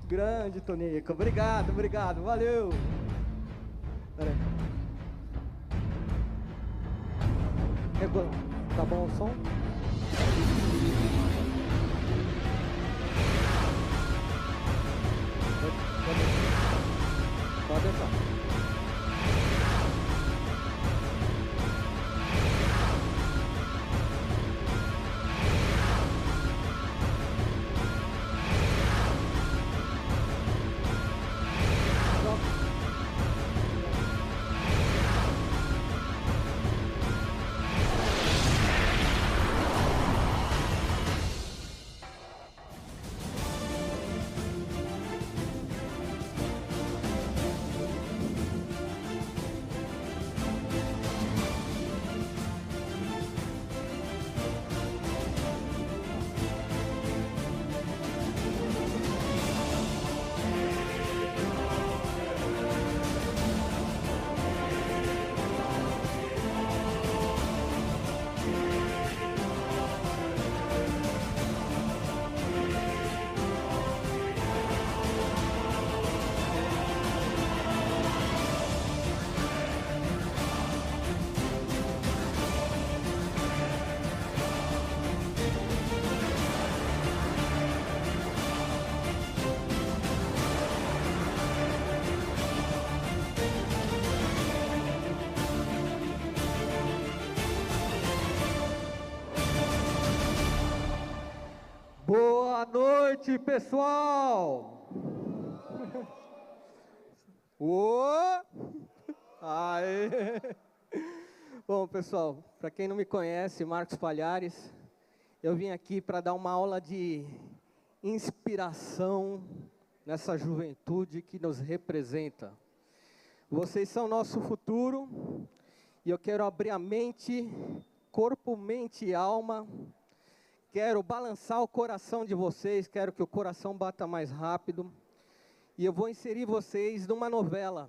Grande, Tonico. Obrigado, obrigado. Valeu. Pera aí. Tá bom o som? Pode entrar. Boa noite, pessoal! Ô! Aê! Bom, pessoal, para quem não me conhece, Marcos Palhares, eu vim aqui para dar uma aula de inspiração nessa juventude que nos representa. Vocês são nosso futuro e eu quero abrir a mente, corpo, mente e alma. Quero balançar o coração de vocês, quero que o coração bata mais rápido. E eu vou inserir vocês numa novela,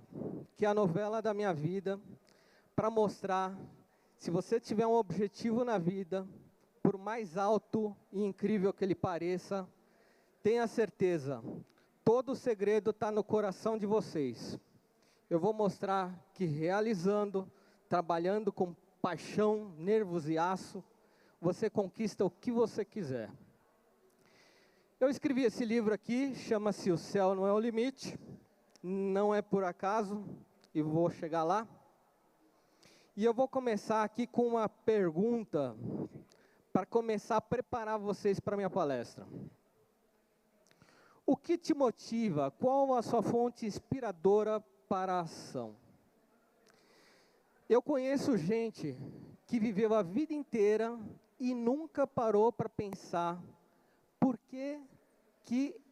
que é a novela da minha vida, para mostrar, se você tiver um objetivo na vida, por mais alto e incrível que ele pareça, tenha certeza, todo o segredo está no coração de vocês. Eu vou mostrar que realizando, trabalhando com paixão, nervos e aço, você conquista o que você quiser. Eu escrevi esse livro aqui, chama-se O Céu Não É o Limite, não é por acaso, e vou chegar lá. E eu vou começar aqui com uma pergunta, para começar a preparar vocês para a minha palestra. O que te motiva? Qual a sua fonte inspiradora para a ação? Eu conheço gente que viveu a vida inteira e nunca parou para pensar por que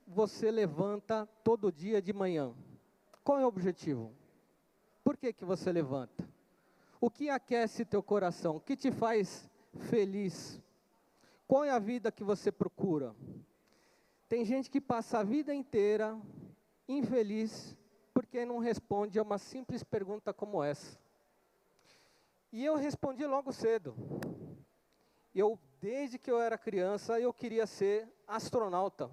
você levanta todo dia de manhã. Qual é o objetivo? Por que você levanta? O que aquece teu coração? O que te faz feliz? Qual é a vida que você procura? Tem gente que passa a vida inteira infeliz porque não responde a uma simples pergunta como essa. E eu respondi logo cedo. Desde que eu era criança, eu queria ser astronauta.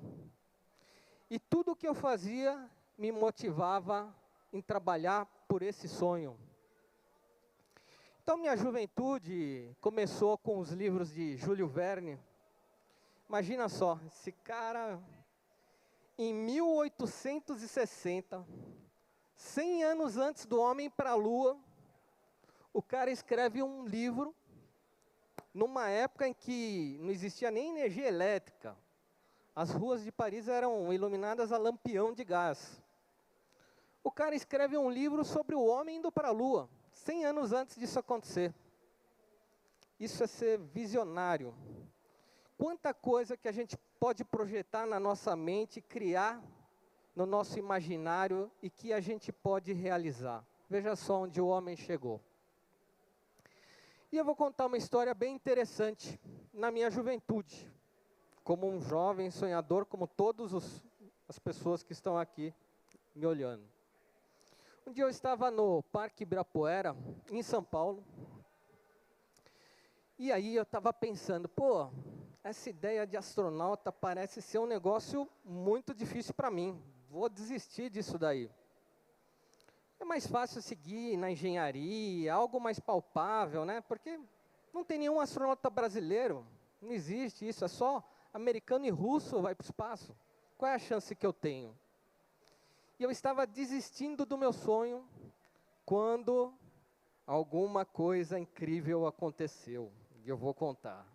E tudo que eu fazia me motivava em trabalhar por esse sonho. Então, minha juventude começou com os livros de Júlio Verne. Imagina só, esse cara, em 1860, 100 anos antes do homem ir para a Lua, o cara escreve um livro numa época em que não existia nem energia elétrica. As ruas de Paris eram iluminadas a lampião de gás. O cara escreve um livro sobre o homem indo para a Lua, 100 anos antes disso acontecer. Isso é ser visionário. Quanta coisa que a gente pode projetar na nossa mente, criar no nosso imaginário e que a gente pode realizar. Veja só onde o homem chegou. E eu vou contar uma história bem interessante na minha juventude, como um jovem sonhador, como todas as pessoas que estão aqui me olhando. Um dia eu estava no Parque Ibirapuera, em São Paulo, e aí eu estava pensando, essa ideia de astronauta parece ser um negócio muito difícil para mim. vou desistir disso daí. É mais fácil seguir na engenharia, algo mais palpável, né? Porque não tem nenhum astronauta brasileiro, não existe isso, é só americano e russo vai para o espaço. Qual é a chance que eu tenho? E eu estava desistindo do meu sonho quando alguma coisa incrível aconteceu, e eu vou contar.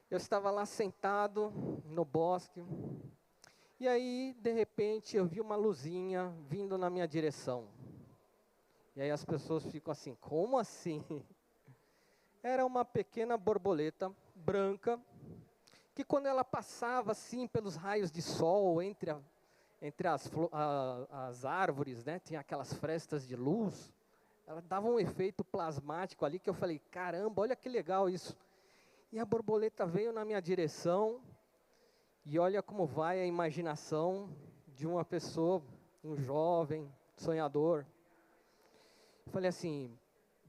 Eu estava lá sentado no bosque, e aí, de repente, eu vi uma luzinha vindo na minha direção. E aí as pessoas ficam assim, como assim? Era uma pequena borboleta branca, que quando ela passava assim pelos raios de sol, entre as árvores, né, tinha aquelas frestas de luz, ela dava um efeito plasmático ali, que eu falei, caramba, olha que legal isso. E a borboleta veio na minha direção, e olha como vai a imaginação de uma pessoa, um jovem, sonhador. Eu falei assim,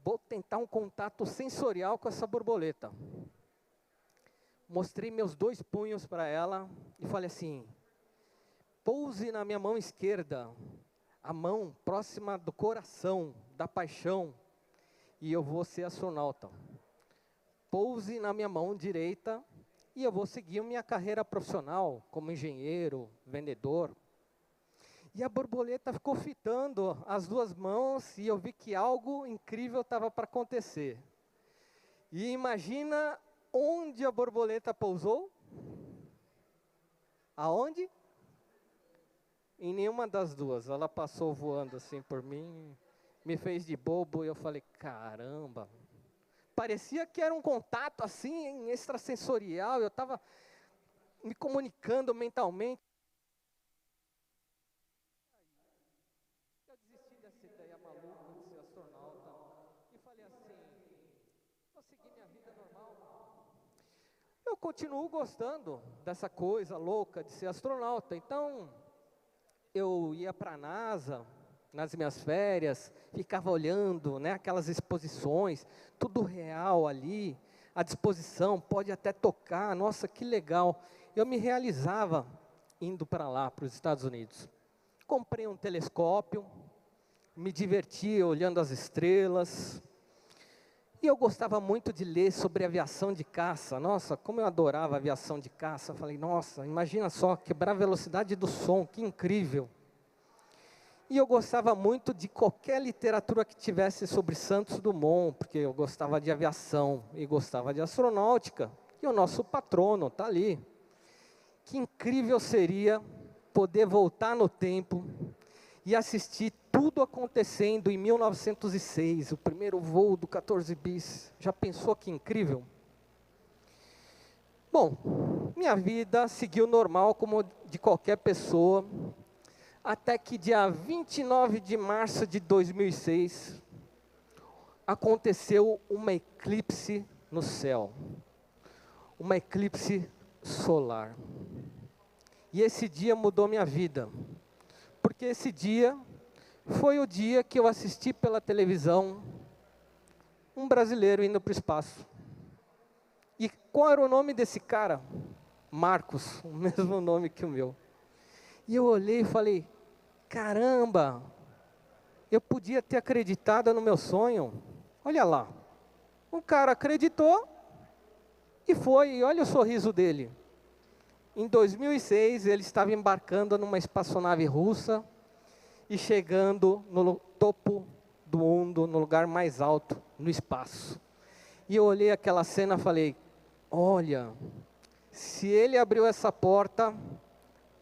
vou tentar um contato sensorial com essa borboleta. Mostrei meus 2 punhos para ela e falei assim, pouse na minha mão esquerda, a mão próxima do coração, da paixão, e eu vou ser astronauta. Pouse na minha mão direita, e eu vou seguir minha carreira profissional, como engenheiro, vendedor. E a borboleta ficou fitando as 2 mãos, e eu vi que algo incrível estava para acontecer. E imagina onde a borboleta pousou? Aonde? Em nenhuma das 2. Ela passou voando assim por mim, me fez de bobo, e eu falei, caramba. Parecia que era um contato assim, extrasensorial, eu estava me comunicando mentalmente. Eu desisti dessa ideia maluca de ser astronauta e falei assim, vou seguir minha vida normal. Eu continuo gostando dessa coisa louca de ser astronauta, então eu ia para a NASA nas minhas férias, ficava olhando, né, aquelas exposições, tudo real ali, à disposição, pode até tocar, nossa, que legal. Eu me realizava indo para lá, para os Estados Unidos. Comprei um telescópio, me divertia olhando as estrelas, e eu gostava muito de ler sobre aviação de caça. Nossa, como eu adorava aviação de caça. Eu falei, nossa, imagina só, quebrar a velocidade do som, que incrível. E eu gostava muito de qualquer literatura que tivesse sobre Santos Dumont, porque eu gostava de aviação e gostava de astronáutica. E o nosso patrono está ali. Que incrível seria poder voltar no tempo e assistir tudo acontecendo em 1906, o primeiro voo do 14 bis. Já pensou que incrível? Bom, minha vida seguiu normal como de qualquer pessoa, até que dia 29 de março de 2006, aconteceu uma eclipse no céu, uma eclipse solar. E esse dia mudou minha vida, porque esse dia foi o dia que eu assisti pela televisão um brasileiro indo para o espaço. E qual era o nome desse cara? Marcos, o mesmo nome que o meu. E eu olhei e falei, caramba, eu podia ter acreditado no meu sonho. Olha lá, um cara acreditou e foi, e olha o sorriso dele. Em 2006, ele estava embarcando numa espaçonave russa e chegando no topo do mundo, no lugar mais alto, no espaço. E eu olhei aquela cena e falei, olha, se ele abriu essa porta,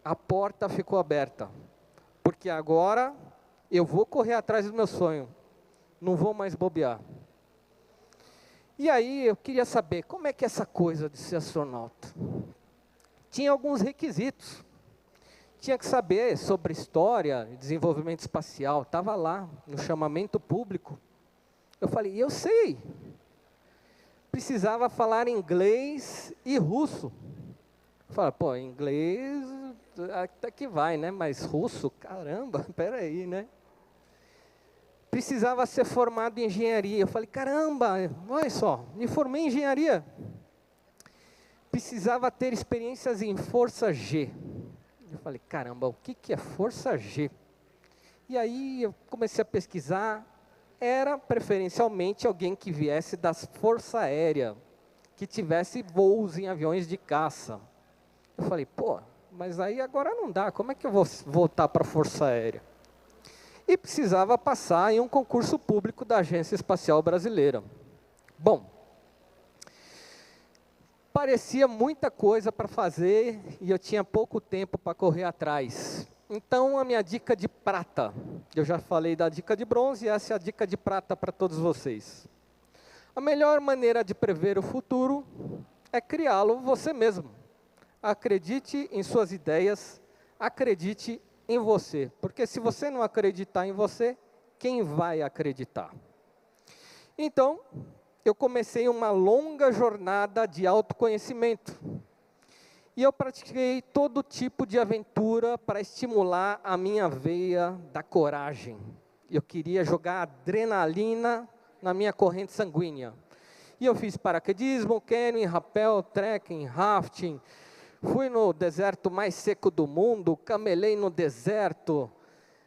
a porta ficou aberta. Porque agora eu vou correr atrás do meu sonho, não vou mais bobear. E aí eu queria saber, como é que é essa coisa de ser astronauta? Tinha alguns requisitos. Tinha que saber sobre história e desenvolvimento espacial, estava lá no chamamento público. Eu falei, eu sei. Precisava falar inglês e russo. Eu falei, pô, inglês até que vai, né? Mas russo, caramba, peraí, né? Precisava ser formado em engenharia. Eu falei, caramba, olha só, me formei em engenharia. Precisava ter experiências em força G. Eu falei, caramba, o que que é força G? E aí eu comecei a pesquisar, era preferencialmente alguém que viesse das Força Aérea, que tivesse voos em aviões de caça. Eu falei, pô, mas aí agora não dá, como é que eu vou voltar para a Força Aérea? E precisava passar em um concurso público da Agência Espacial Brasileira. Bom, parecia muita coisa para fazer e eu tinha pouco tempo para correr atrás. Então, a minha dica de prata, eu já falei da dica de bronze, essa é a dica de prata para todos vocês. A melhor maneira de prever o futuro é criá-lo você mesmo. Acredite em suas ideias, acredite em você, porque se você não acreditar em você, quem vai acreditar? Então, eu comecei uma longa jornada de autoconhecimento. E eu pratiquei todo tipo de aventura para estimular a minha veia da coragem. Eu queria jogar adrenalina na minha corrente sanguínea. E eu fiz paraquedismo, canyoning, rappel, trekking, rafting. Fui no deserto mais seco do mundo, camelei no deserto.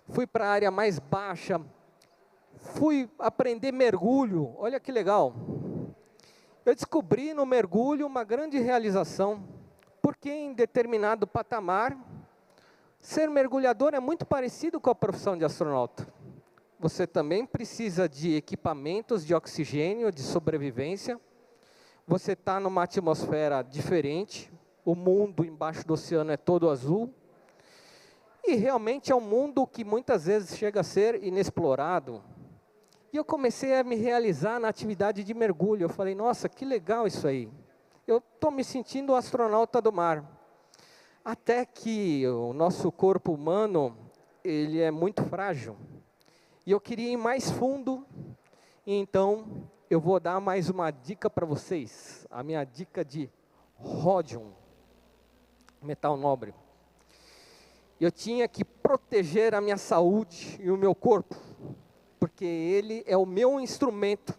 Fui para a área mais baixa. Fui aprender mergulho, olha que legal. Eu descobri no mergulho uma grande realização, porque em determinado patamar, ser mergulhador é muito parecido com a profissão de astronauta. Você também precisa de equipamentos de oxigênio, de sobrevivência. Você está numa atmosfera diferente, o mundo embaixo do oceano é todo azul. E realmente é um mundo que muitas vezes chega a ser inexplorado. E eu comecei a me realizar na atividade de mergulho. Eu falei, nossa, que legal isso aí. Eu estou me sentindo um astronauta do mar. Até que o nosso corpo humano, ele é muito frágil. E eu queria ir mais fundo, e então eu vou dar mais uma dica para vocês. A minha dica de ródium, metal nobre. Eu tinha que proteger a minha saúde e o meu corpo, porque ele é o meu instrumento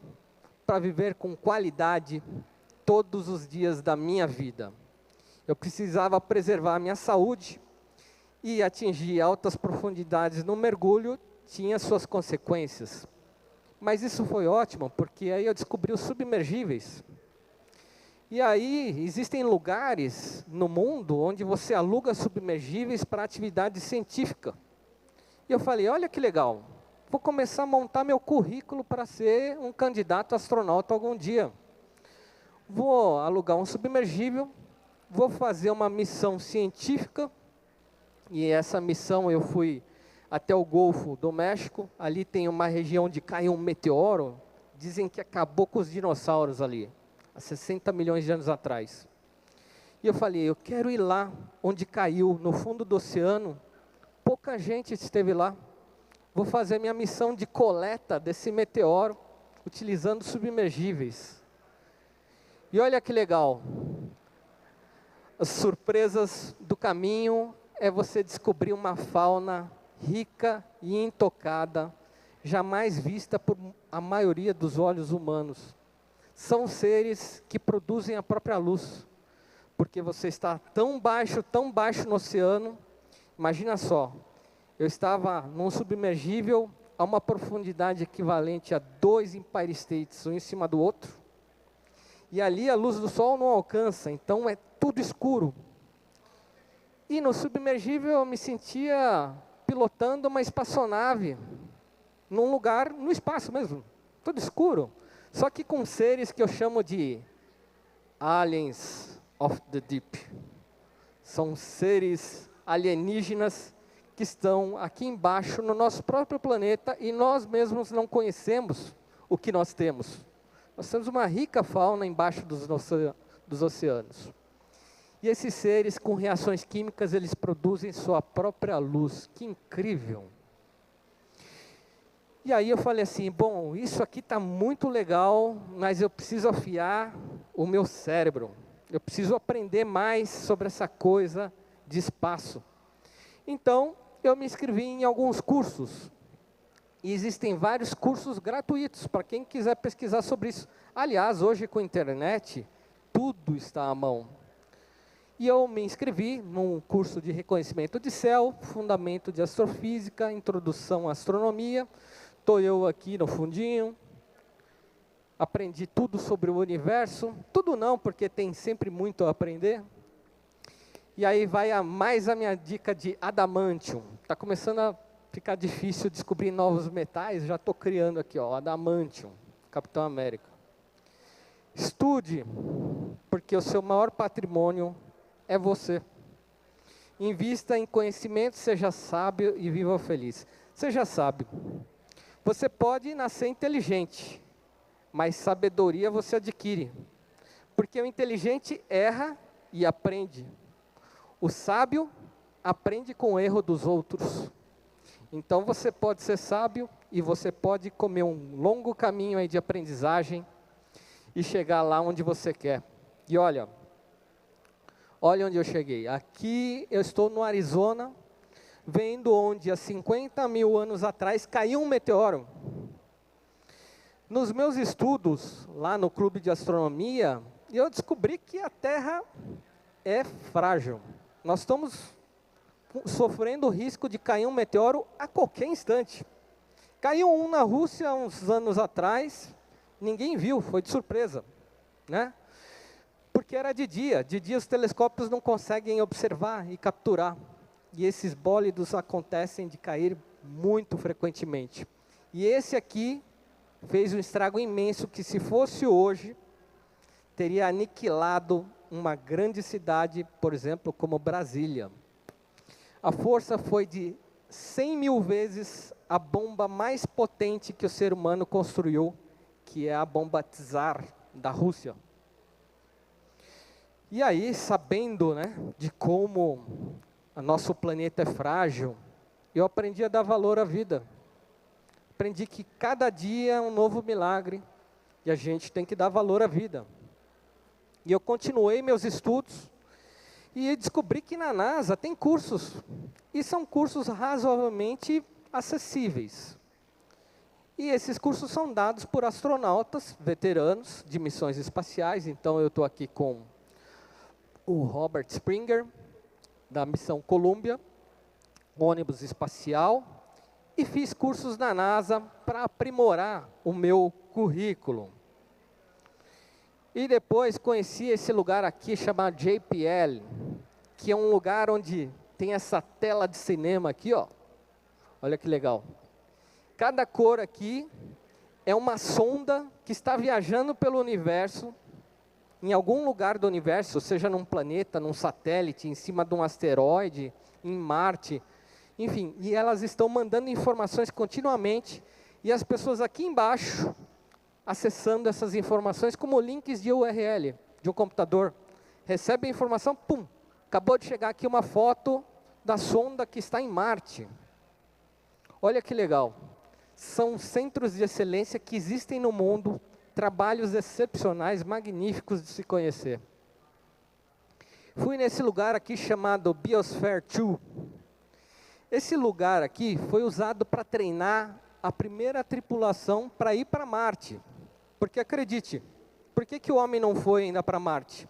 para viver com qualidade todos os dias da minha vida. Eu precisava preservar a minha saúde e atingir altas profundidades no mergulho tinha suas consequências. Mas isso foi ótimo, porque aí eu descobri os submergíveis. E aí existem lugares no mundo onde você aluga submergíveis para atividade científica. E eu falei, olha que legal, vou começar a montar meu currículo para ser um candidato astronauta algum dia. Vou alugar um submergível, vou fazer uma missão científica, e essa missão eu fui até o Golfo do México, ali tem uma região onde caiu um meteoro, dizem que acabou com os dinossauros ali, há 60 milhões de anos atrás. E eu falei, eu quero ir lá, onde caiu, no fundo do oceano, pouca gente esteve lá. Vou fazer minha missão de coleta desse meteoro, utilizando submergíveis. E olha que legal, as surpresas do caminho é você descobrir uma fauna rica e intocada, jamais vista por a maioria dos olhos humanos. São seres que produzem a própria luz, porque você está tão baixo no oceano, imagina só, eu estava num submergível a uma profundidade equivalente a 2 Empire States, um em cima do outro, e ali a luz do sol não alcança, então é tudo escuro. E no submergível eu me sentia pilotando uma espaçonave, num lugar, no espaço mesmo, tudo escuro. Só que com seres que eu chamo de aliens of the deep. São seres alienígenas que estão aqui embaixo no nosso próprio planeta e nós mesmos não conhecemos o que nós temos. Nós temos uma rica fauna embaixo dos oceanos. E esses seres, com reações químicas, eles produzem sua própria luz. Que incrível! E aí eu falei assim, bom, isso aqui está muito legal, mas eu preciso afiar o meu cérebro. Eu preciso aprender mais sobre essa coisa de espaço. Então, eu me inscrevi em alguns cursos. E existem vários cursos gratuitos, para quem quiser pesquisar sobre isso. Aliás, hoje com a internet, tudo está à mão. E eu me inscrevi num curso de reconhecimento de céu, fundamento de astrofísica, introdução à astronomia. Estou eu aqui no fundinho. Aprendi tudo sobre o universo. Tudo não, porque tem sempre muito a aprender. E aí vai mais a minha dica de adamantium. Está começando a ficar difícil descobrir novos metais. Já estou criando aqui, ó, adamantium, Capitão América. Estude, porque o seu maior patrimônio é você. Invista em conhecimento, seja sábio e viva feliz. Seja sábio. Você pode nascer inteligente, mas sabedoria você adquire. Porque o inteligente erra e aprende. O sábio aprende com o erro dos outros. Então você pode ser sábio e você pode comer um longo caminho aí de aprendizagem e chegar lá onde você quer. E olha onde eu cheguei. Aqui eu estou no Arizona, vendo onde há 50 mil anos atrás caiu um meteoro. Nos meus estudos, lá no clube de astronomia, eu descobri que a Terra é frágil. Nós estamos sofrendo o risco de cair um meteoro a qualquer instante. Caiu um na Rússia uns anos atrás, ninguém viu, foi de surpresa, né? Porque era de dia os telescópios não conseguem observar e capturar. E esses bólidos acontecem de cair muito frequentemente. E esse aqui fez um estrago imenso que, se fosse hoje, teria aniquilado uma grande cidade, por exemplo, como Brasília. A força foi de 100 mil vezes a bomba mais potente que o ser humano construiu, que é a bomba Tsar da Rússia. E aí, sabendo, né, de como o nosso planeta é frágil, eu aprendi a dar valor à vida. Aprendi que cada dia é um novo milagre e a gente tem que dar valor à vida. E eu continuei meus estudos e descobri que na NASA tem cursos, e são cursos razoavelmente acessíveis. E esses cursos são dados por astronautas veteranos de missões espaciais. Então eu estou aqui com o Robert Springer, da missão Columbia, ônibus espacial, e fiz cursos na NASA para aprimorar o meu currículo. E depois conheci esse lugar aqui chamado JPL, que é um lugar onde tem essa tela de cinema aqui, ó. Olha que legal. Cada cor aqui é uma sonda que está viajando pelo universo, em algum lugar do universo, seja num planeta, num satélite, em cima de um asteroide, em Marte, enfim, e elas estão mandando informações continuamente, e as pessoas aqui embaixo, acessando essas informações como links de URL, de um computador, recebem a informação, pum, acabou de chegar aqui uma foto da sonda que está em Marte. Olha que legal, são centros de excelência que existem no mundo, trabalhos excepcionais, magníficos de se conhecer. Fui nesse lugar aqui chamado Biosphere 2. Esse lugar aqui foi usado para treinar a primeira tripulação para ir para Marte. Porque acredite, por que o homem não foi ainda para Marte?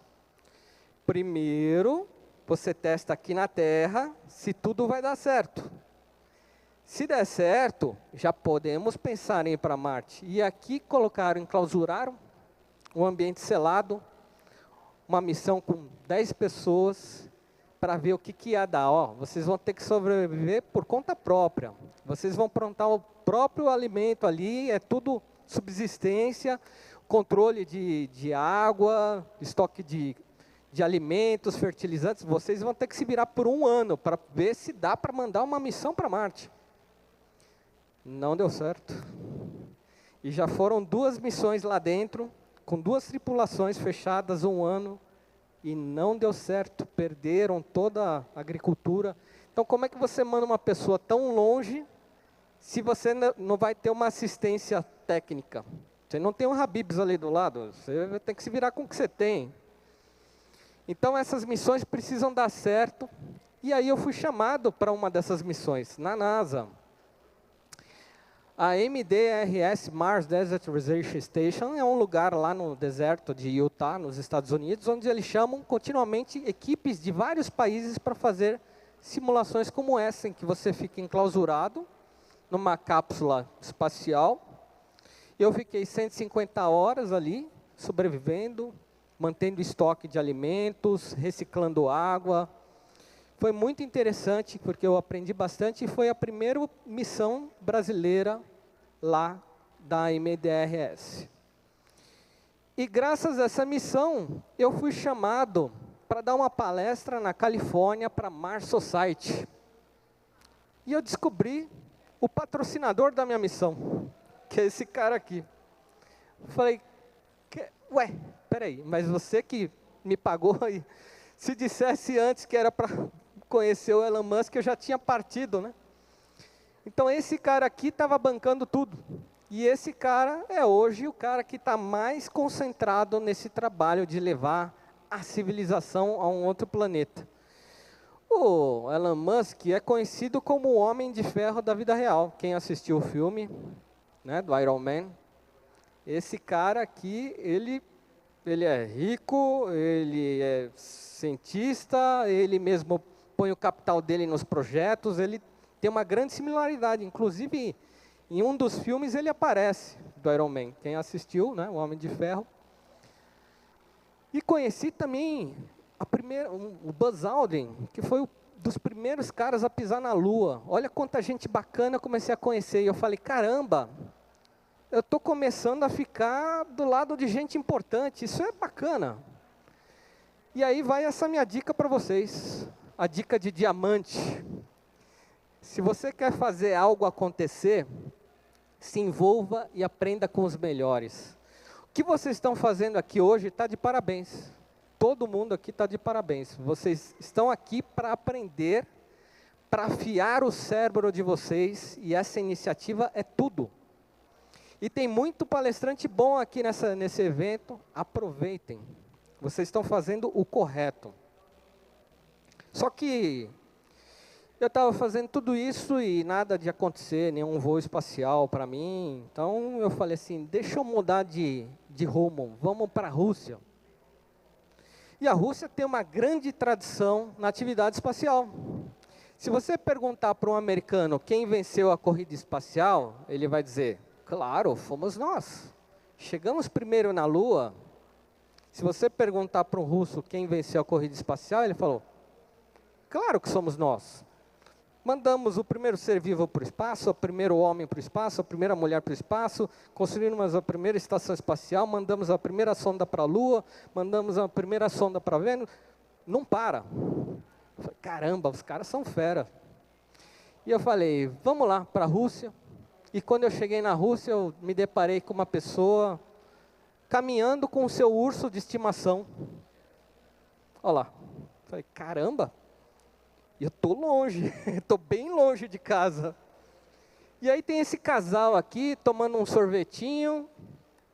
Primeiro, você testa aqui na Terra se tudo vai dar certo. Se der certo, já podemos pensar em ir para Marte. E aqui colocaram, enclausuraram um ambiente selado, uma missão com 10 pessoas, para ver o que ia dar. Ó, vocês vão ter que sobreviver por conta própria. Vocês vão plantar o próprio alimento ali, é tudo subsistência, controle de água, estoque de alimentos, fertilizantes. Vocês vão ter que se virar por um ano, para ver se dá para mandar uma missão para Marte. Não deu certo. E já foram 2 missões lá dentro, com 2 tripulações fechadas 1 ano, e não deu certo, perderam toda a agricultura. Então, como é que você manda uma pessoa tão longe, se você não vai ter uma assistência técnica? Você não tem um Habib's ali do lado, você tem que se virar com o que você tem. Então, essas missões precisam dar certo, e aí eu fui chamado para uma dessas missões, na NASA. A MDRS, Mars Desert Research Station, é um lugar lá no deserto de Utah, nos Estados Unidos, onde eles chamam continuamente equipes de vários países para fazer simulações como essa, em que você fica enclausurado numa cápsula espacial. Eu fiquei 150 horas ali, sobrevivendo, mantendo estoque de alimentos, reciclando água. Foi muito interessante, porque eu aprendi bastante, e foi a primeira missão brasileira lá da MDRS. E graças a essa missão, eu fui chamado para dar uma palestra na Califórnia para a Mars Society. E eu descobri o patrocinador da minha missão, que é esse cara aqui. Falei, ué, peraí, mas você que me pagou, e se dissesse antes que era para conhecer o Elon Musk, eu já tinha partido, né? Então esse cara aqui estava bancando tudo. E esse cara é hoje o cara que está mais concentrado nesse trabalho de levar a civilização a um outro planeta. O Elon Musk é conhecido como o Homem de Ferro da vida real. Quem assistiu o filme, né, do Iron Man, esse cara aqui, ele é rico, ele é cientista, ele mesmo põe o capital dele nos projetos, ele tem uma grande similaridade, inclusive em um dos filmes ele aparece, do Iron Man. Quem assistiu, né, o Homem de Ferro. E conheci também o Buzz Aldrin, que foi um dos primeiros caras a pisar na Lua. Olha quanta gente bacana eu comecei a conhecer, e eu falei, caramba, eu estou começando a ficar do lado de gente importante, isso é bacana. E aí vai essa minha dica para vocês, a dica de diamante. Se você quer fazer algo acontecer, se envolva e aprenda com os melhores. O que vocês estão fazendo aqui hoje está de parabéns. Todo mundo aqui está de parabéns. Vocês estão aqui para aprender, para afiar o cérebro de vocês, e essa iniciativa é tudo. E tem muito palestrante bom aqui nesse evento, aproveitem. Vocês estão fazendo o correto. Só que eu estava fazendo tudo isso e nada de acontecer, nenhum voo espacial para mim. Então eu falei assim, deixa eu mudar de rumo, vamos para a Rússia. E a Rússia tem uma grande tradição na atividade espacial. Se você perguntar para um americano quem venceu a corrida espacial, ele vai dizer, claro, fomos nós. Chegamos primeiro na Lua. Se você perguntar para um russo quem venceu a corrida espacial, ele falou, claro que somos nós. Mandamos o primeiro ser vivo para o espaço, o primeiro homem para o espaço, a primeira mulher para o espaço, construímos a primeira estação espacial, mandamos a primeira sonda para a Lua, mandamos a primeira sonda para Vênus. Não para. Eu falei, caramba, os caras são fera. E eu falei, vamos lá para a Rússia. E quando eu cheguei na Rússia, eu me deparei com uma pessoa caminhando com o seu urso de estimação. Olha lá. Eu falei, caramba. E eu estou longe, estou bem longe de casa. E aí tem esse casal aqui, tomando um sorvetinho,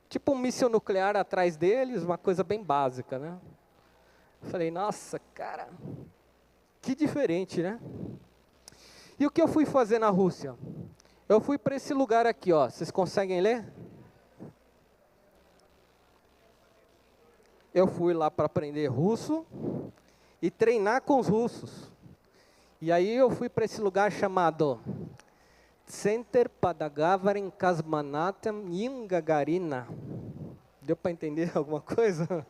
tipo um míssil nuclear atrás deles, uma coisa bem básica, né? Eu falei, nossa, cara, que diferente, né? E o que eu fui fazer na Rússia? Eu fui para esse lugar aqui, ó. Vocês conseguem ler? Eu fui lá para aprender russo e treinar com os russos. E aí eu fui para esse lugar chamado Center Padagavarin Kosmonautam Yuri Gagarina. Deu para entender alguma coisa?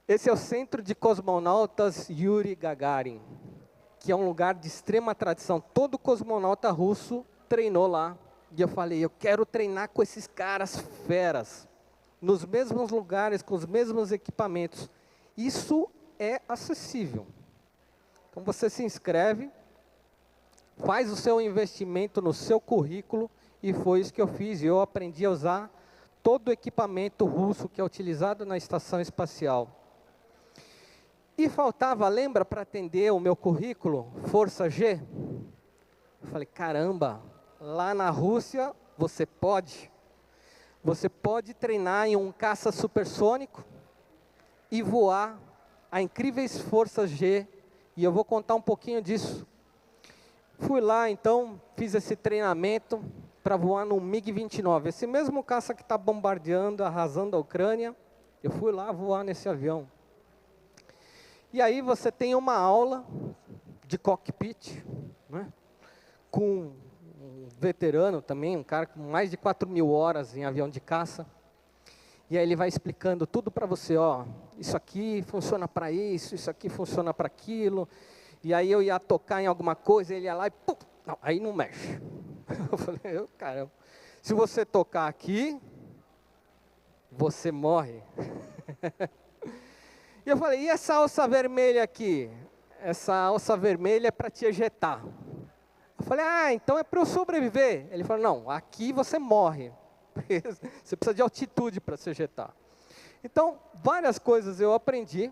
Esse é o Centro de Cosmonautas Yuri Gagarin, que é um lugar de extrema tradição. Todo cosmonauta russo treinou lá. E eu falei, eu quero treinar com esses caras feras, nos mesmos lugares, com os mesmos equipamentos. Isso é acessível. Então você se inscreve, faz o seu investimento no seu currículo, e foi isso que eu fiz. Eu aprendi a usar todo o equipamento russo que é utilizado na estação espacial. E faltava, lembra, para atender o meu currículo, Força G? Eu falei, caramba, lá na Rússia você pode treinar em um caça supersônico e voar a incríveis forças G. E eu vou contar um pouquinho disso. fui lá, então, fiz esse treinamento para voar no MiG-29. Esse mesmo caça que está bombardeando, arrasando a Ucrânia, eu fui lá voar nesse avião. E aí você tem uma aula de cockpit, né, com um veterano também, um cara com mais de 4.000 horas em avião de caça. E aí ele vai explicando tudo para você, ó, isso aqui funciona para isso aqui funciona para aquilo. E aí eu ia tocar em alguma coisa, ele ia lá e pum, não, aí não mexe. Eu falei, caramba, se você tocar aqui, você morre. E eu falei, e essa alça vermelha aqui? Essa alça vermelha é para te ejetar. Eu falei, então é para eu sobreviver. Ele falou, não, aqui você morre. Você precisa de altitude para se ejetar. Então, várias coisas eu aprendi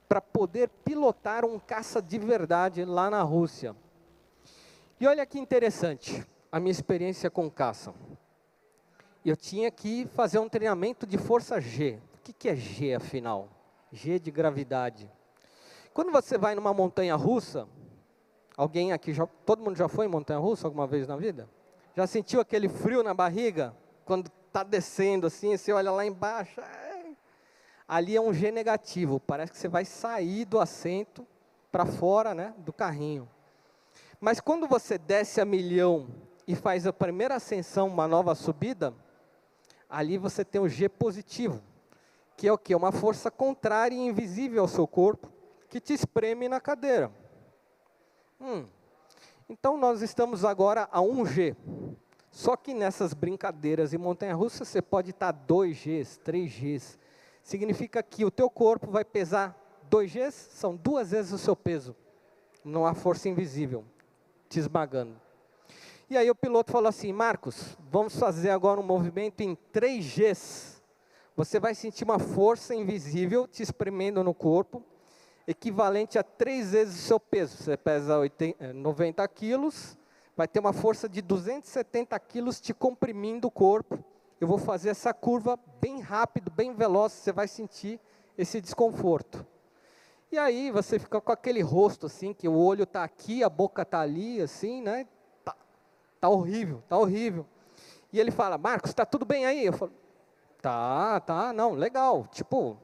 para poder pilotar um caça de verdade lá na Rússia. E olha que interessante, a minha experiência com caça. Eu tinha que fazer um treinamento de força G. O que é G, afinal? G de gravidade. Quando você vai numa montanha russa, alguém aqui, todo mundo já foi em montanha russa alguma vez na vida? Já sentiu aquele frio na barriga? Quando está descendo assim, você olha lá embaixo, ali é um G negativo, parece que você vai sair do assento para fora, né, do carrinho. Mas quando você desce a milhão e faz a primeira ascensão, uma nova subida, ali você tem o G positivo, que é o quê? Uma força contrária e invisível ao seu corpo, que te espreme na cadeira. Então nós estamos agora a 1G. Só que nessas brincadeiras em montanha-russa, você pode estar 2Gs, 3Gs. Significa que o teu corpo vai pesar 2Gs, são 2 vezes o seu peso. Não há força invisível, te esmagando. E aí o piloto falou assim, Marcos, vamos fazer agora um movimento em 3Gs. Você vai sentir uma força invisível te espremendo no corpo, equivalente a 3 vezes o seu peso. Você pesa 90 quilos, vai ter uma força de 270 quilos te comprimindo o corpo. Eu vou fazer essa curva bem rápido, bem veloz, você vai sentir esse desconforto. E aí você fica com aquele rosto assim, que o olho está aqui, a boca está ali, assim, né? Tá horrível, tá horrível. E ele fala, Marcos, está tudo bem aí? Eu falo, tá, não, legal. Tipo,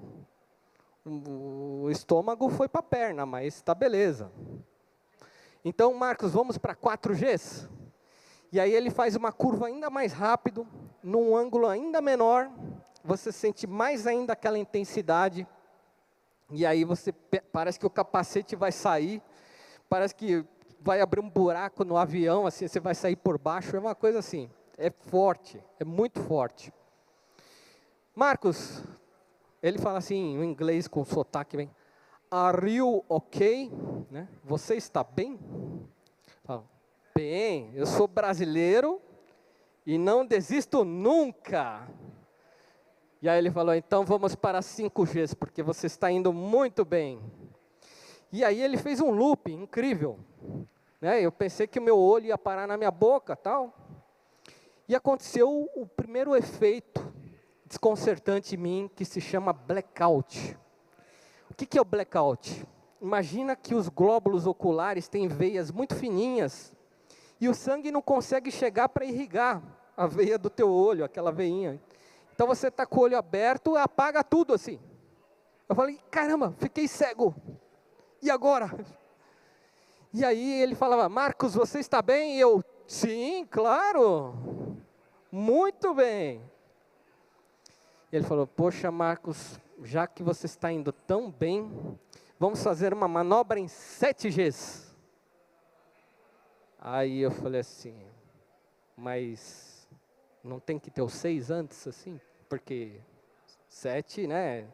o estômago foi para a perna, mas está beleza. Então, Marcos, vamos para 4Gs? E aí ele faz uma curva ainda mais rápido, num ângulo ainda menor, você sente mais ainda aquela intensidade, e aí parece que o capacete vai sair, parece que vai abrir um buraco no avião, assim, você vai sair por baixo, é uma coisa assim, é forte, é muito forte. Marcos, ele fala assim, em inglês com sotaque bem, Are you okay? Né? Você está bem? Fala, bem, eu sou brasileiro e não desisto nunca. E aí ele falou, então vamos para 5Gs, porque você está indo muito bem. E aí ele fez um loop incrível. Né? Eu pensei que o meu olho ia parar na minha boca, tal. E aconteceu o primeiro efeito desconcertante em mim, que se chama blackout. O que é o blackout? Imagina que os glóbulos oculares têm veias muito fininhas e o sangue não consegue chegar para irrigar a veia do teu olho, aquela veinha. Então você está com o olho aberto, apaga tudo assim. Eu falei, caramba, fiquei cego. E agora? E aí ele falava, Marcos, você está bem? E eu, sim, claro, muito bem. E ele falou, poxa, Marcos, já que você está indo tão bem, vamos fazer uma manobra em 7Gs. Aí eu falei assim, mas não tem que ter o 6 antes, assim? Porque 7, né?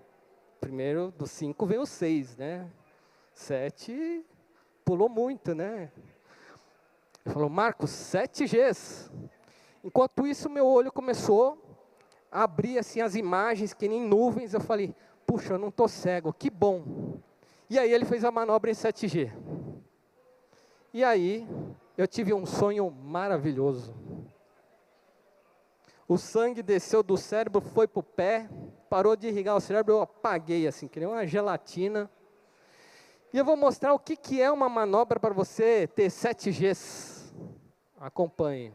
Primeiro do 5 vem o 6, né? 7 pulou muito, né? Ele falou, Marcos, 7Gs. Enquanto isso, meu olho começou a abrir assim as imagens, que nem nuvens. Eu falei, puxa, eu não estou cego, que bom. E aí ele fez a manobra em 7G. E aí, eu tive um sonho maravilhoso. O sangue desceu do cérebro, foi para o pé, parou de irrigar o cérebro, eu apaguei assim, que nem uma gelatina. E eu vou mostrar o que é uma manobra para você ter 7 Gs. Acompanhe.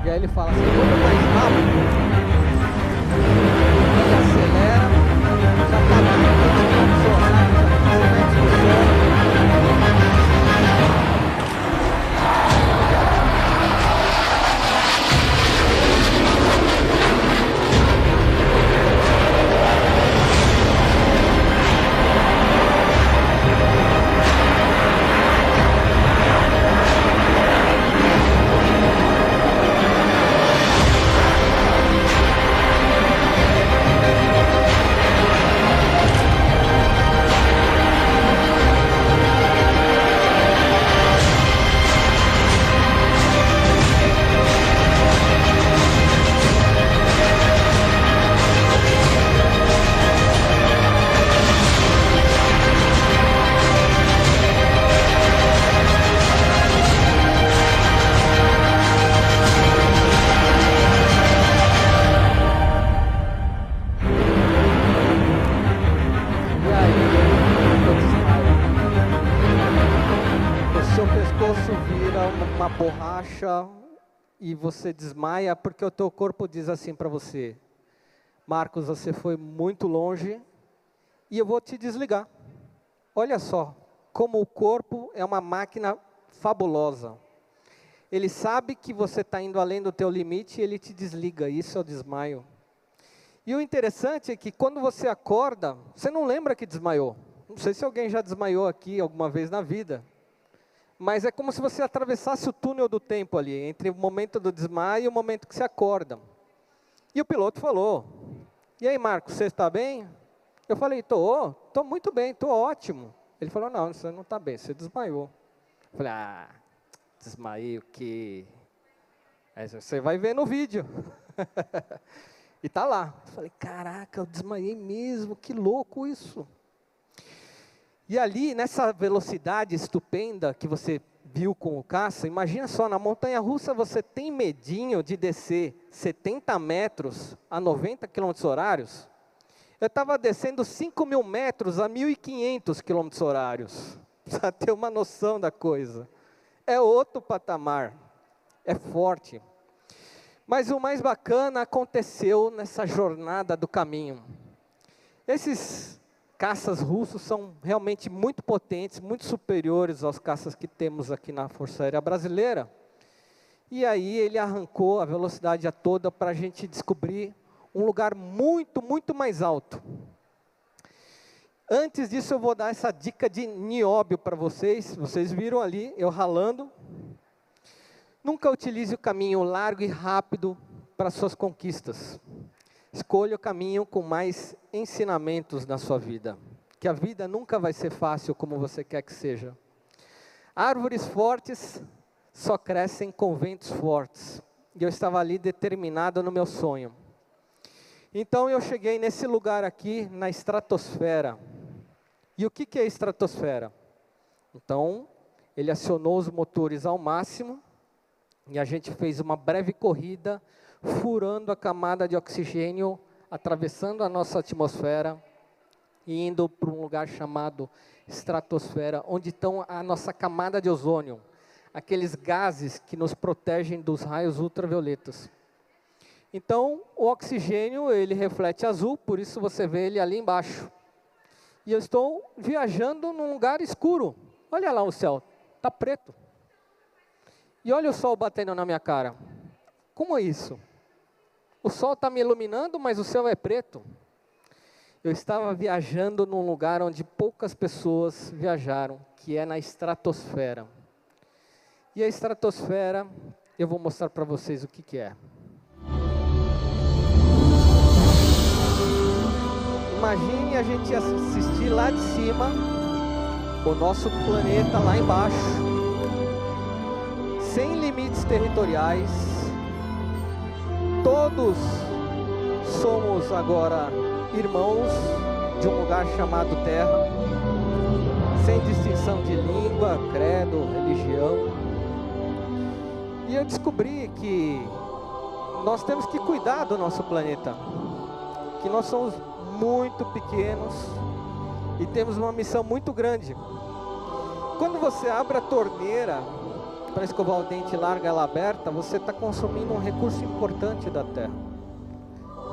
E aí ele fala assim, quanto mais rápido, ele acelera, já está no horário, já se mete no solo. Vira uma borracha e você desmaia porque o teu corpo diz assim para você, Marcos, você foi muito longe e eu vou te desligar. Olha só, como o corpo é uma máquina fabulosa. Ele sabe que você está indo além do teu limite e ele te desliga, isso é o desmaio. E o interessante é que quando você acorda, você não lembra que desmaiou. Não sei se alguém já desmaiou aqui alguma vez na vida. Mas é como se você atravessasse o túnel do tempo ali, entre o momento do desmaio e o momento que você acorda. E o piloto falou, e aí Marcos, você está bem? Eu falei, estou muito bem, estou ótimo. Ele falou, não, você não está bem, você desmaiou. Eu falei, desmaiei o quê? Aí você vai ver no vídeo. E está lá. Eu falei, caraca, eu desmaiei mesmo, que louco isso. E ali, nessa velocidade estupenda que você viu com o caça, imagina só, na montanha-russa você tem medinho de descer 70 metros a 90 km horários? Eu estava descendo 5.000 metros a 1.500 km horários, para ter uma noção da coisa. É outro patamar, é forte. Mas o mais bacana aconteceu nessa jornada do caminho. Esses caças russos são realmente muito potentes, muito superiores aos caças que temos aqui na Força Aérea Brasileira. E aí ele arrancou a velocidade a toda para a gente descobrir um lugar muito, muito mais alto. Antes disso eu vou dar essa dica de nióbio para vocês. Vocês viram ali, eu ralando. Nunca utilize o caminho largo e rápido para suas conquistas. Escolha o caminho com mais ensinamentos na sua vida. Que a vida nunca vai ser fácil como você quer que seja. Árvores fortes só crescem com ventos fortes. E eu estava ali determinado no meu sonho. Então eu cheguei nesse lugar aqui, na estratosfera. E o que é a estratosfera? Então, ele acionou os motores ao máximo. E a gente fez uma breve corrida, furando a camada de oxigênio, atravessando a nossa atmosfera e indo para um lugar chamado estratosfera, onde estão a nossa camada de ozônio, aqueles gases que nos protegem dos raios ultravioletas. Então, o oxigênio, ele reflete azul, por isso você vê ele ali embaixo. E eu estou viajando num lugar escuro. Olha lá o céu, está preto. E olha o sol batendo na minha cara. Como é isso? O sol está me iluminando, mas o céu é preto. Eu estava viajando num lugar onde poucas pessoas viajaram, que é na estratosfera. E a estratosfera, eu vou mostrar para vocês o que é. Imagine a gente assistir lá de cima, o nosso planeta lá embaixo, sem limites territoriais. Todos somos agora irmãos de um lugar chamado Terra, sem distinção de língua, credo, religião. E eu descobri que nós temos que cuidar do nosso planeta, que nós somos muito pequenos e temos uma missão muito grande. Quando você abre a torneira para escovar o dente e larga ela aberta, você está consumindo um recurso importante da Terra.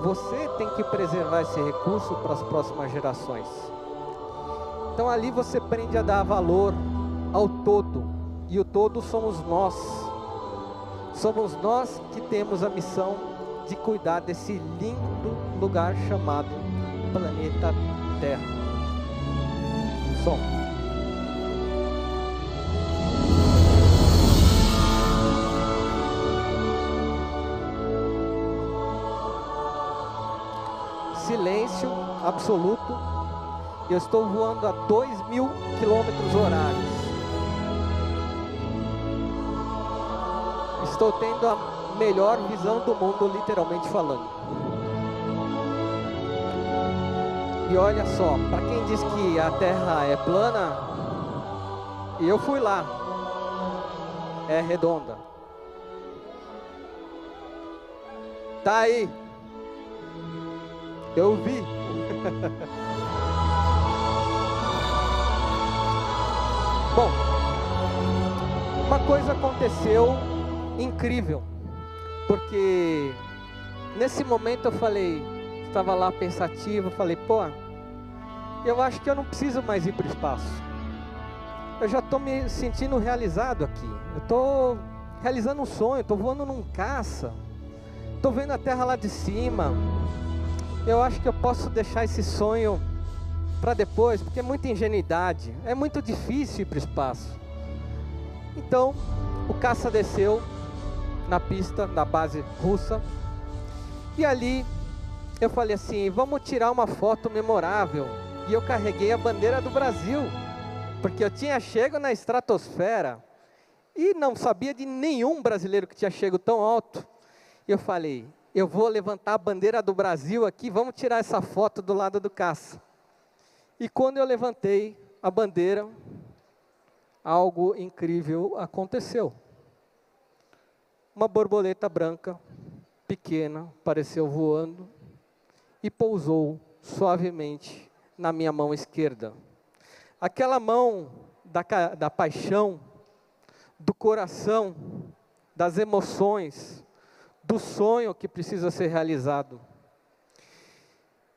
Você tem que preservar esse recurso para as próximas gerações. Então ali você aprende a dar valor ao todo, e o todo somos nós. Somos nós que temos a missão de cuidar desse lindo lugar chamado planeta Terra. Som. Silêncio absoluto. Eu estou voando a 2.000 km/h. Estou tendo a melhor visão do mundo, literalmente falando. E olha só, para quem diz que a Terra é plana, eu fui lá, é redonda. Tá aí, eu vi. Bom, uma coisa aconteceu incrível, porque nesse momento eu falei, estava lá pensativo, falei, pô, eu acho que eu não preciso mais ir para o espaço. Eu já estou me sentindo realizado aqui. Eu estou realizando um sonho, estou voando num caça, estou vendo a Terra lá de cima. Eu acho que eu posso deixar esse sonho para depois, porque é muita ingenuidade, é muito difícil ir para o espaço. Então, o caça desceu na pista, na base russa, e ali eu falei assim, vamos tirar uma foto memorável. E eu carreguei a bandeira do Brasil, porque eu tinha chego na estratosfera e não sabia de nenhum brasileiro que tinha chego tão alto. E eu falei, eu vou levantar a bandeira do Brasil aqui, vamos tirar essa foto do lado do caça. E quando eu levantei a bandeira, algo incrível aconteceu. Uma borboleta branca, pequena, apareceu voando e pousou suavemente na minha mão esquerda. Aquela mão da paixão, do coração, das emoções, do sonho que precisa ser realizado.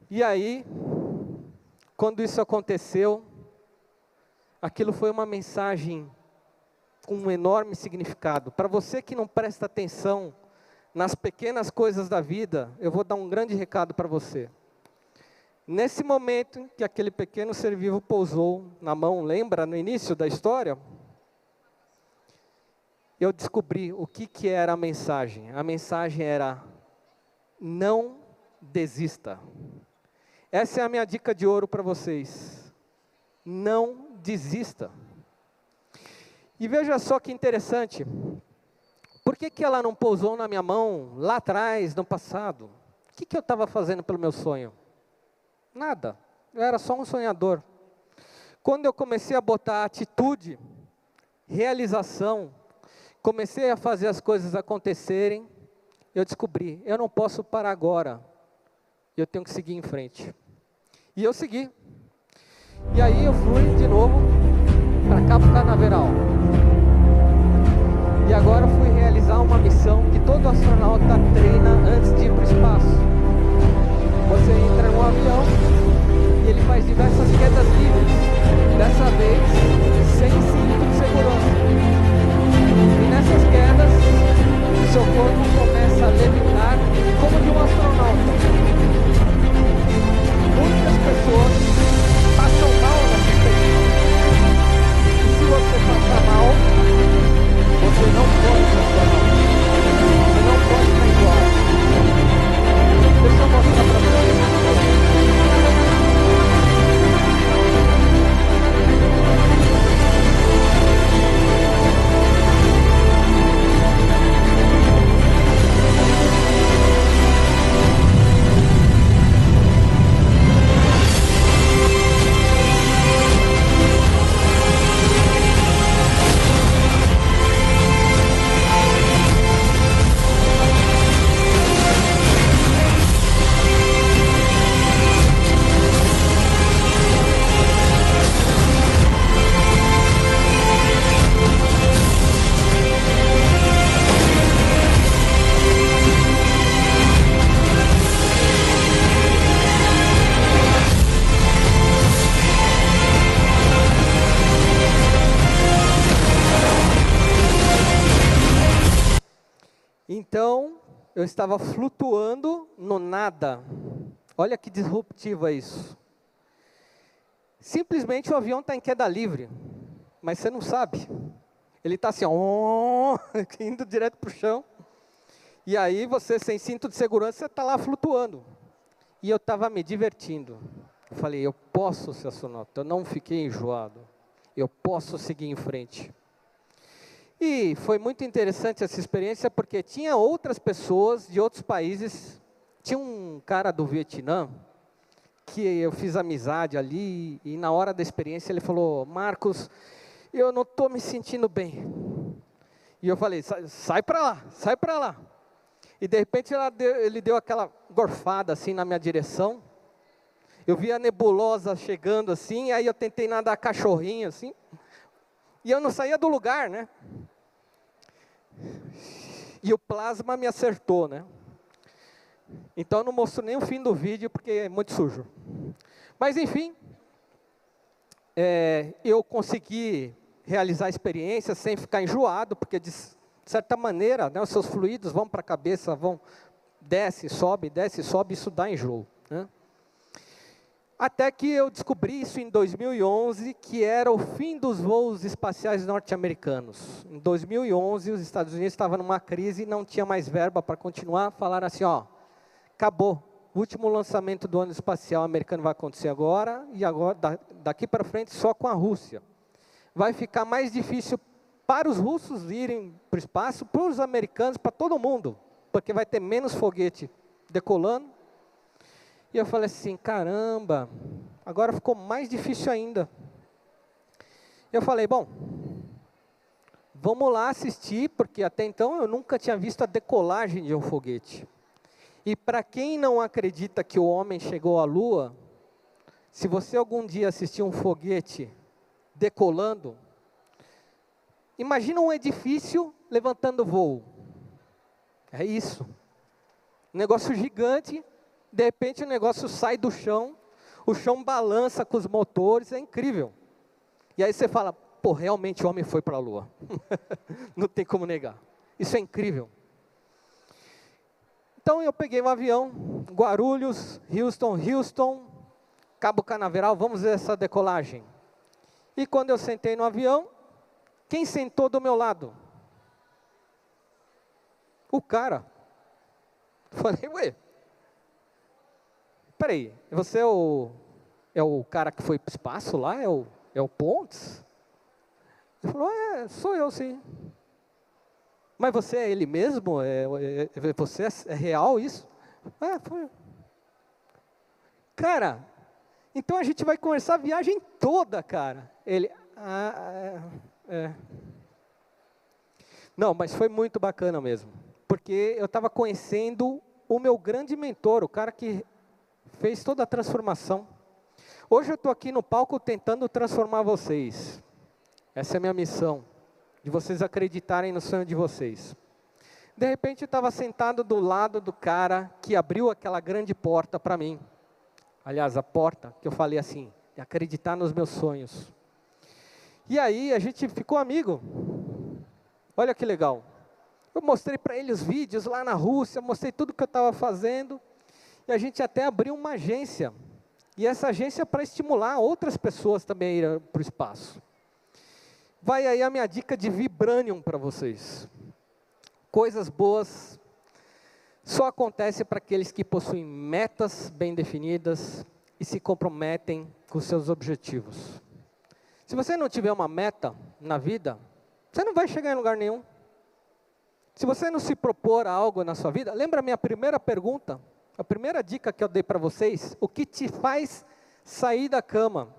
E aí, quando isso aconteceu, aquilo foi uma mensagem com um enorme significado. Para você que não presta atenção nas pequenas coisas da vida, eu vou dar um grande recado para você. Nesse momento que aquele pequeno ser vivo pousou na mão, lembra no início da história? Eu descobri o que era a mensagem. A mensagem era, não desista. Essa é a minha dica de ouro para vocês. Não desista. E veja só que interessante. Por que ela não pousou na minha mão lá atrás, no passado? O que eu estava fazendo pelo meu sonho? Nada. Eu era só um sonhador. Quando eu comecei a botar atitude, realização, comecei a fazer as coisas acontecerem, eu descobri, eu não posso parar agora. Eu tenho que seguir em frente. E eu segui. E aí eu fui de novo para Cabo Canaveral. E agora eu fui realizar uma missão que todo astronauta treina antes de ir para o espaço. Você entra no avião e ele faz diversas quedas livres. Dessa vez, sem cinto de segurança. E nessas quedas, eu estava flutuando no nada. Olha que disruptivo é isso. Simplesmente o avião está em queda livre, mas você não sabe. Ele está assim, ó, indo direto para o chão. E aí você, sem cinto de segurança, você está lá flutuando. E eu estava me divertindo. Eu falei, eu posso ser astronauta, eu não fiquei enjoado. Eu posso seguir em frente. E foi muito interessante essa experiência, porque tinha outras pessoas de outros países. Tinha um cara do Vietnã, que eu fiz amizade ali, e na hora da experiência ele falou, Marcos, eu não estou me sentindo bem. E eu falei, sai para lá, sai para lá. E de repente ele deu aquela gorfada assim na minha direção. Eu vi a nebulosa chegando assim, aí eu tentei nadar cachorrinho assim. E eu não saía do lugar, né? E o plasma me acertou, né? Então eu não mostro nem o fim do vídeo, porque é muito sujo. Mas enfim, eu consegui realizar a experiência sem ficar enjoado, porque de certa maneira, né, os seus fluidos vão para a cabeça, desce, sobe, isso dá enjoo, né? Até que eu descobri isso em 2011, que era o fim dos voos espaciais norte-americanos. Em 2011, os Estados Unidos estavam numa crise e não tinha mais verba para continuar. Falaram assim, ó, acabou. O último lançamento do ano espacial americano vai acontecer agora, e agora, daqui para frente, só com a Rússia. Vai ficar mais difícil para os russos irem para o espaço, para os americanos, para todo mundo, porque vai ter menos foguete decolando. E eu falei assim, caramba, agora ficou mais difícil ainda. Eu falei, bom, vamos lá assistir, porque até então eu nunca tinha visto a decolagem de um foguete. E para quem não acredita que o homem chegou à Lua, se você algum dia assistir um foguete decolando, imagina um edifício levantando voo. É isso. Um negócio gigante. De repente o negócio sai do chão, o chão balança com os motores, é incrível. E aí você fala, pô, realmente o homem foi para a Lua. Não tem como negar. Isso é incrível. Então eu peguei um avião, Guarulhos, Houston, Cabo Canaveral, vamos ver essa decolagem. E quando eu sentei no avião, quem sentou do meu lado? O cara. Falei, ué, peraí, você é o cara que foi para o espaço lá? É o Pontes? Ele falou, sou eu sim. Mas você é ele mesmo? Você é real isso? Foi. Cara, então a gente vai conversar a viagem toda, cara. Ele, Não, mas foi muito bacana mesmo. Porque eu estava conhecendo o meu grande mentor, o cara que fez toda a transformação. Hoje eu estou aqui no palco tentando transformar vocês. Essa é a minha missão, de vocês acreditarem no sonho de vocês. De repente eu estava sentado do lado do cara que abriu aquela grande porta para mim. Aliás, a porta que eu falei assim, de acreditar nos meus sonhos. E aí a gente ficou amigo. Olha que legal. Eu mostrei para ele os vídeos lá na Rússia, mostrei tudo que eu estava fazendo. E a gente até abriu uma agência. E essa agência é para estimular outras pessoas também a ir para o espaço. Vai aí a minha dica de Vibranium para vocês. Coisas boas só acontecem para aqueles que possuem metas bem definidas e se comprometem com seus objetivos. Se você não tiver uma meta na vida, você não vai chegar em lugar nenhum. Se você não se propor algo na sua vida, lembra a minha primeira pergunta? A primeira dica que eu dei para vocês, o que te faz sair da cama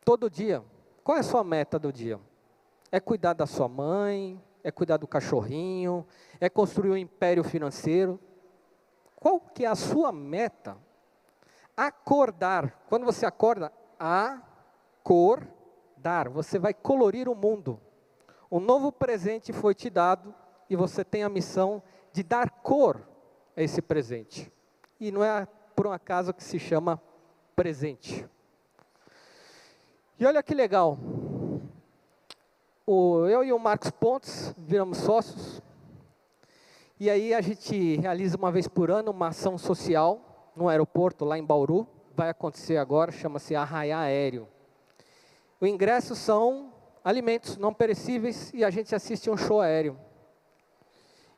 todo dia? Qual é a sua meta do dia? É cuidar da sua mãe? É cuidar do cachorrinho? É construir um império financeiro? Qual que é a sua meta? Acordar. Quando você acorda, acordar. Você vai colorir o mundo. Um novo presente foi te dado e você tem a missão de dar cor a esse presente. E não é por um acaso que se chama presente. E olha que legal. Eu e o Marcos Pontes viramos sócios. E aí a gente realiza uma vez por ano uma ação social no aeroporto lá em Bauru. Vai acontecer agora, chama-se Arraiá Aéreo. O ingresso são alimentos não perecíveis e a gente assiste um show aéreo.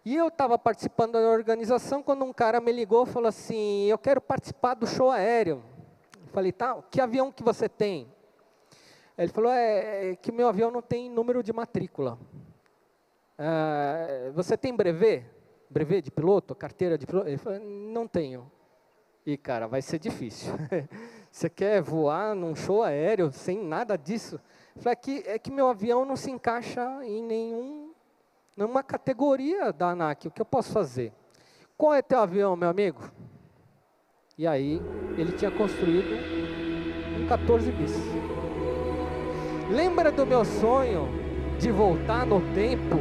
E eu estava participando da organização quando um cara me ligou e falou assim, eu quero participar do show aéreo. Eu falei, tá, que avião que você tem? Ele falou, é que o meu avião não tem número de matrícula. Você tem brevet? Brevet de piloto? Carteira de piloto? Ele falou, não tenho. E cara, vai ser difícil. Você quer voar num show aéreo sem nada disso? Eu falei, é que meu avião não se encaixa em nenhuma categoria da ANAC. O que eu posso fazer? Qual é teu avião, meu amigo? E aí, ele tinha construído um 14 bis. Lembra do meu sonho de voltar no tempo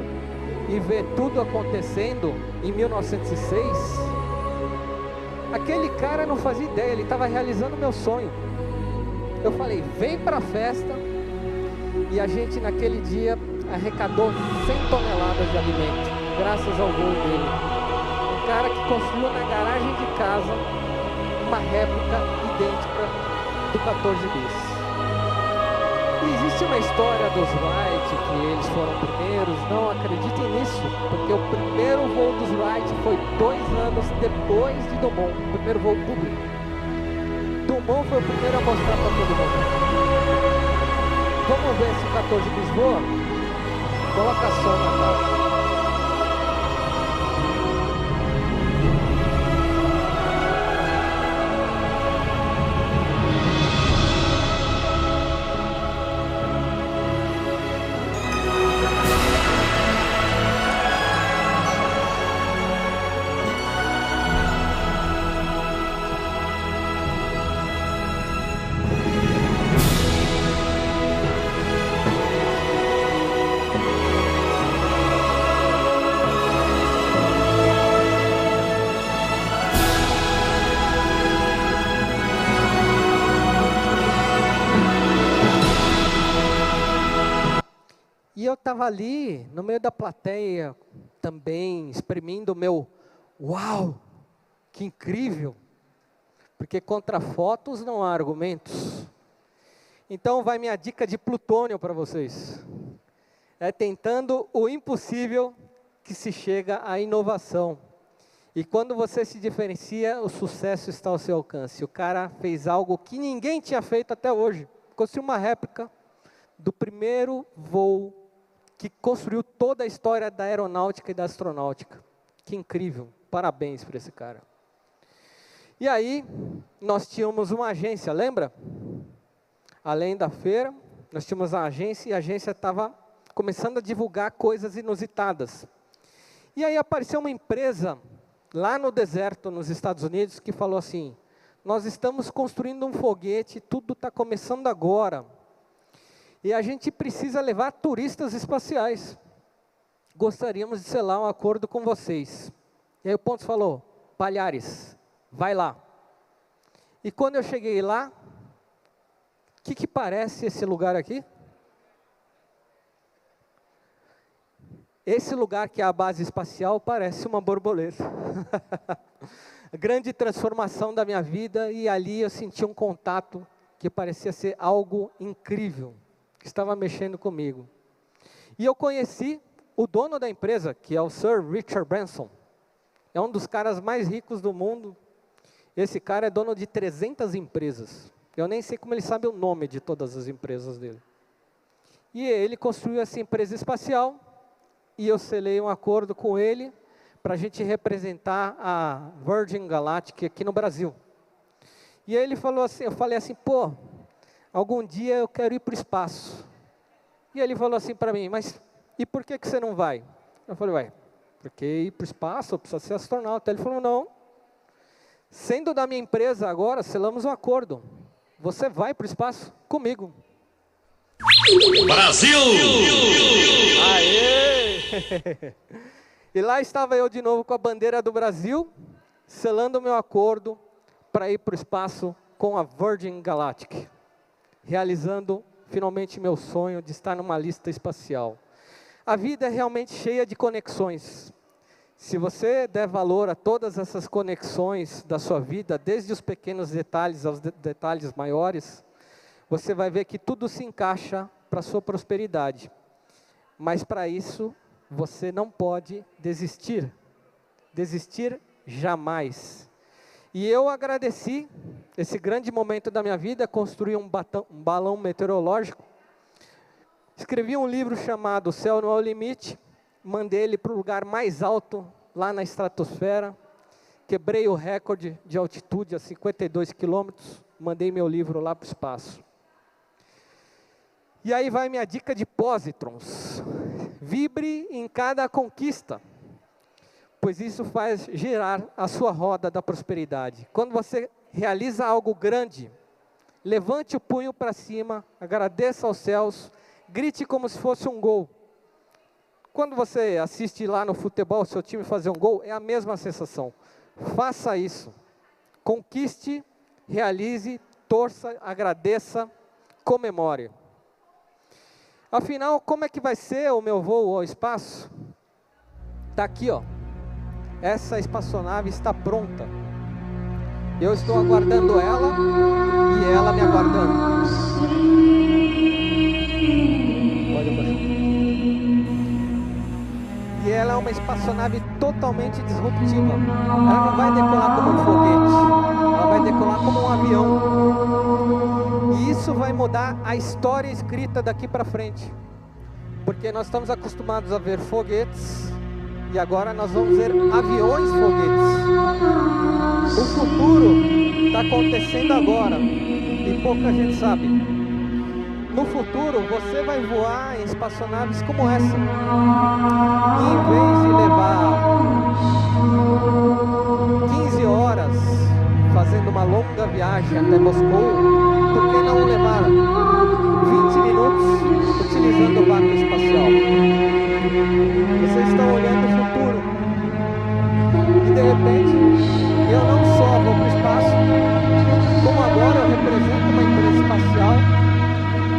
e ver tudo acontecendo em 1906? Aquele cara não fazia ideia, ele estava realizando o meu sonho. Eu falei, vem para a festa. E a gente naquele dia arrecadou 100 toneladas de alimento, graças ao voo dele. Um cara que construiu na garagem de casa uma réplica idêntica do 14 bis. E existe uma história dos Wright, que eles foram primeiros. Não acreditem nisso, porque o primeiro voo dos Wright foi 2 anos depois de Dumont, o primeiro voo público. Dumont foi o primeiro a mostrar para todo mundo. Vamos ver se o 14 bis voa? Coloca som na taça. E eu estava ali, no meio da plateia, também, exprimindo o meu, uau, que incrível, porque contra fotos não há argumentos. Então vai minha dica de plutônio para vocês. É tentando o impossível que se chega à inovação. E quando você se diferencia, o sucesso está ao seu alcance. O cara fez algo que ninguém tinha feito até hoje. Construiu uma réplica do primeiro voo que construiu toda a história da aeronáutica e da astronáutica. Que incrível, parabéns para esse cara. E aí, nós tínhamos uma agência, lembra? Além da feira, nós tínhamos a agência e a agência estava começando a divulgar coisas inusitadas. E aí apareceu uma empresa lá no deserto, nos Estados Unidos, que falou assim, nós estamos construindo um foguete, tudo está começando agora. E a gente precisa levar turistas espaciais. Gostaríamos de selar um acordo com vocês. E aí o Pontes falou, Palhares, vai lá. E quando eu cheguei lá, o que parece esse lugar aqui? Esse lugar que é a base espacial parece uma borboleta. Grande transformação da minha vida e ali eu senti um contato que parecia ser algo incrível, que estava mexendo comigo. E eu conheci o dono da empresa, que é o Sir Richard Branson. É um dos caras mais ricos do mundo. Esse cara é dono de 300 empresas. Eu nem sei como ele sabe o nome de todas as empresas dele. E ele construiu essa empresa espacial, e eu selei um acordo com ele, para a gente representar a Virgin Galactic aqui no Brasil. E aí ele falou assim, eu falei assim, pô, algum dia eu quero ir para o espaço. E ele falou assim para mim, mas e por que você não vai? Eu falei, ué, porque ir para o espaço, eu preciso ser astronauta. Ele falou, não, sendo da minha empresa agora, selamos um acordo. Você vai para o espaço comigo. Brasil! Aê! E lá estava eu de novo com a bandeira do Brasil, selando o meu acordo para ir para o espaço com a Virgin Galactic, realizando finalmente meu sonho de estar numa lista espacial. A vida é realmente cheia de conexões. Se você der valor a todas essas conexões da sua vida, desde os pequenos detalhes aos detalhes maiores, você vai ver que tudo se encaixa para a sua prosperidade. Mas para isso, você não pode desistir. Desistir jamais. E eu agradeci esse grande momento da minha vida, construí um balão meteorológico, escrevi um livro chamado O Céu Não é o Limite, mandei ele para o lugar mais alto, lá na estratosfera, quebrei o recorde de altitude a 52 quilômetros, mandei meu livro lá para o espaço. E aí vai minha dica de pósitrons. Vibre em cada conquista, pois isso faz girar a sua roda da prosperidade. Quando você realiza algo grande, levante o punho para cima, agradeça aos céus, grite como se fosse um gol. Quando você assiste lá no futebol, seu time fazer um gol, é a mesma sensação. Faça isso. Conquiste, realize, torça, agradeça, comemore. Afinal, como é que vai ser o meu voo ao espaço? Está aqui, ó. Essa espaçonave está pronta. Eu estou aguardando ela e ela me aguardando. Pode abaixar. E ela é uma espaçonave totalmente disruptiva. Ela não vai decolar como um foguete. Ela vai decolar como um avião. E isso vai mudar a história escrita daqui para frente. Porque nós estamos acostumados a ver foguetes. E agora nós vamos ver aviões foguetes. O futuro está acontecendo agora. E pouca gente sabe. No futuro, você vai voar em espaçonaves como essa. E em vez de levar 15 horas fazendo uma longa viagem até Moscou, por que não levar 20 minutos utilizando o vácuo espacial? Vocês estão olhando o futuro. E de repente, eu não só vou para o espaço, como agora eu represento uma empresa espacial.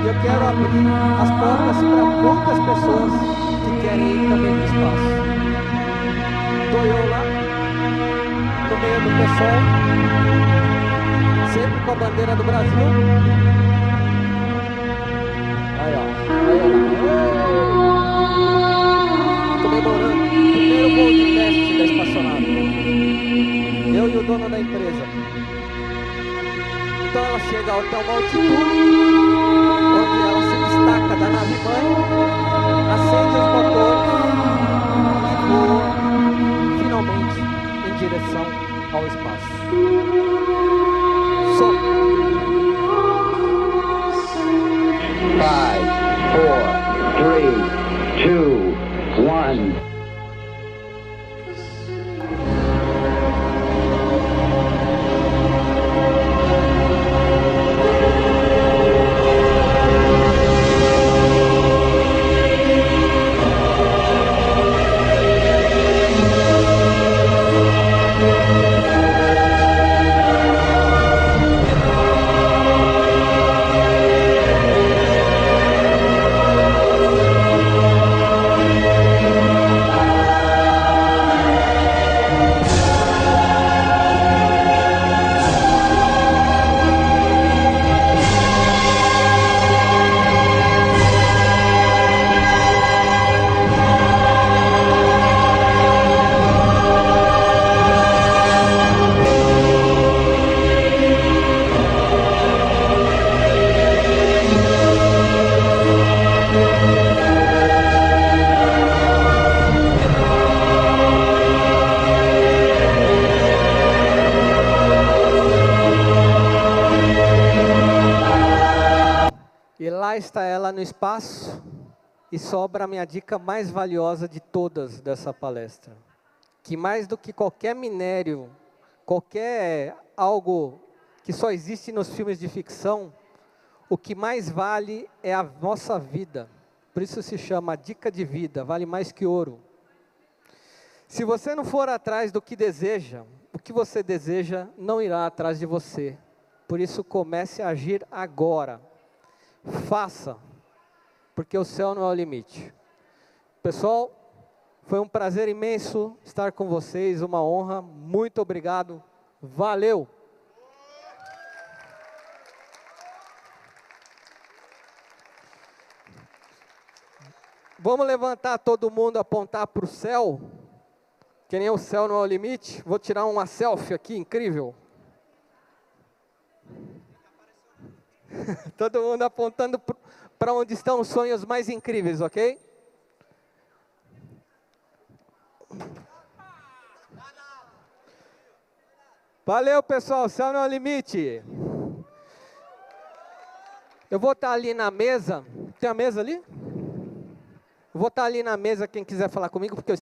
E eu quero abrir as portas para muitas pessoas que querem ir também para o espaço. Estou eu lá, no meio do pessoal, sempre com a bandeira do Brasil. Aí, ó. Comemorando o primeiro voo de teste da espaçonave. Eu e o dono da empresa. Então ela chega até uma altitude, onde ela se destaca da nave-mãe, acende os motores e voa finalmente em direção ao espaço. Som. 5, 4, 3, 2, 1. Lá está ela no espaço e sobra a minha dica mais valiosa de todas dessa palestra. Que mais do que qualquer minério, qualquer algo que só existe nos filmes de ficção, o que mais vale é a nossa vida. Por isso se chama dica de vida, vale mais que ouro. Se você não for atrás do que deseja, o que você deseja não irá atrás de você. Por isso comece a agir agora. Faça, porque o céu não é o limite. Pessoal, Foi um prazer imenso estar com vocês, uma honra. Muito obrigado. Valeu! Vamos levantar todo mundo, apontar para o céu, que nem o céu não é o limite. Vou tirar uma selfie aqui, incrível. Todo mundo apontando para onde estão os sonhos mais incríveis, ok? Valeu, pessoal, céu não é o limite. Eu vou estar ali na mesa, tem a mesa ali? Vou estar ali na mesa, quem quiser falar comigo, porque eu